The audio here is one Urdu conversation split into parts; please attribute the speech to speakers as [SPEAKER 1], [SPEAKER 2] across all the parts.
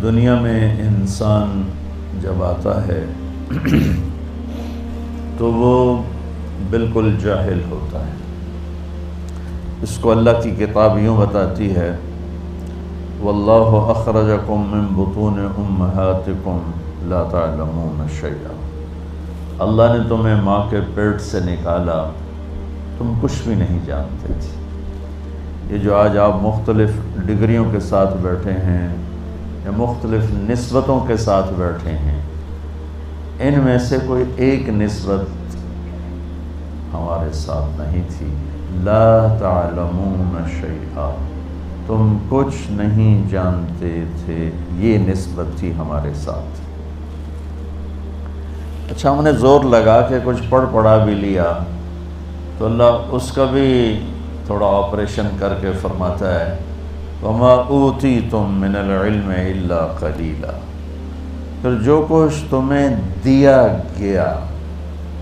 [SPEAKER 1] دنیا میں انسان جب آتا ہے تو وہ بالکل جاہل ہوتا ہے۔ اس کو اللہ کی کتاب یوں بتاتی ہے، واللہ اخرجکم من بطون امہاتکم لا تعلمون شیئا۔ اللہ نے تمہیں ماں کے پیٹ سے نکالا، تم کچھ بھی نہیں جانتے تھے۔ یہ جو آج آپ مختلف ڈگریوں کے ساتھ بیٹھے ہیں یا مختلف نسبتوں کے ساتھ بیٹھے ہیں، ان میں سے کوئی ایک نسبت ہمارے ساتھ نہیں تھی۔ لا تعلمون شیئا، تم کچھ نہیں جانتے تھے، یہ نسبت تھی ہمارے ساتھ۔ اچھا، ہم نے زور لگا کے کچھ پڑھا بھی لیا تو اللہ اس کا بھی تھوڑا آپریشن کر کے فرماتا ہے، وَمَا أُوتِيتُم مِّنَ الْعِلْمِ إِلَّا قَلِيلًا۔ پھر جو کچھ تمہیں دیا گیا،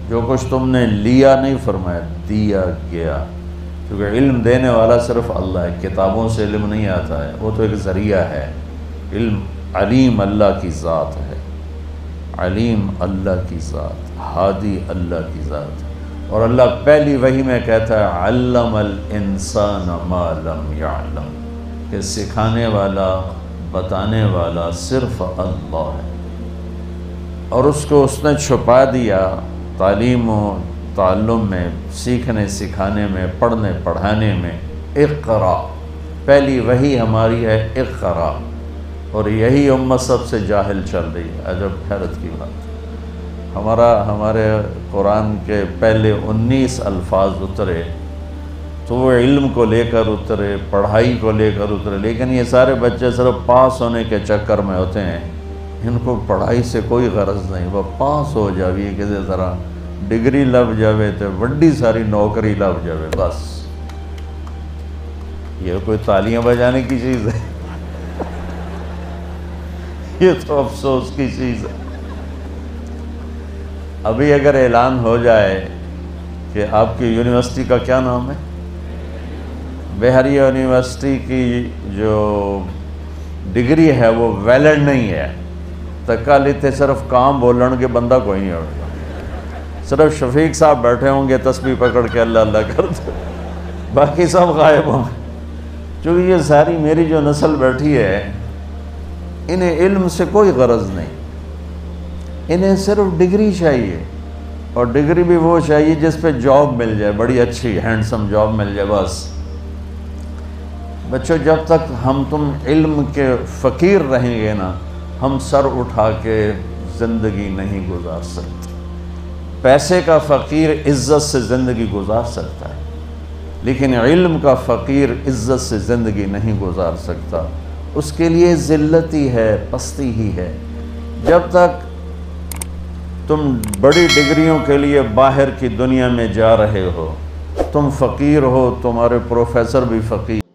[SPEAKER 1] جو کچھ تم نے لیا نہیں فرمایا، دیا گیا، کیونکہ علم دینے والا صرف اللہ ہے، کتابوں سے علم نہیں آتا ہے، وہ تو ایک ذریعہ ہے۔ علم علیم اللہ کی ذات ہے، علیم اللہ کی ذات، ہادی اللہ کی ذات ہے۔ اور اللہ پہلی وحی میں کہتا ہے علم الانسان ما لم یعلم، کہ سکھانے والا بتانے والا صرف اللہ ہے، اور اس کو اس نے چھپا دیا تعلیم و تعلم میں، سیکھنے سکھانے میں، پڑھنے پڑھانے میں۔ اقرا، پہلی وحی ہماری ہے اقرا، اور یہی امت سب سے جاہل چل رہی ہے۔ عجب حیرت کی بات، ہمارے قرآن کے پہلے 19 الفاظ اترے تو وہ علم کو لے کر اترے، پڑھائی کو لے کر اترے، لیکن یہ سارے بچے صرف پاس ہونے کے چکر میں ہوتے ہیں، ان کو پڑھائی سے کوئی غرض نہیں۔ وہ پاس ہو جاوی کسی طرح، ڈگری لب جاوے تو بڑی ساری نوکری لب جاوے، بس۔ یہ کوئی تالیاں بجانے کی چیز ہے؟ یہ تو افسوس کی چیز ہے۔ ابھی اگر اعلان ہو جائے کہ آپ کی یونیورسٹی کا کیا نام ہے، بہاریہ یونیورسٹی کی جو ڈگری ہے وہ ویلڈ نہیں ہے، تکا لیتے صرف کام بولن کے بندہ کوئی نہیں ہوگا، صرف شفیق صاحب بیٹھے ہوں گے تسبیح پکڑ کے اللہ اللہ کرتے، باقی سب غائب ہوں گے۔ چونکہ یہ ساری میری جو نسل بیٹھی ہے، انہیں علم سے کوئی غرض نہیں، انہیں صرف ڈگری چاہیے، اور ڈگری بھی وہ چاہیے جس پہ جاب مل جائے، بڑی اچھی ہینڈسم جاب مل جائے، بس۔ بچوں، جب تک ہم تم علم کے فقیر رہیں گے نا، ہم سر اٹھا کے زندگی نہیں گزار سکتے۔ پیسے کا فقیر عزت سے زندگی گزار سکتا ہے، لیکن علم کا فقیر عزت سے زندگی نہیں گزار سکتا، اس کے لیے ذلت ہی ہے، پستی ہی ہے۔ جب تک تم بڑی ڈگریوں کے لیے باہر کی دنیا میں جا رہے ہو، تم فقیر ہو، تمہارے پروفیسر بھی فقیر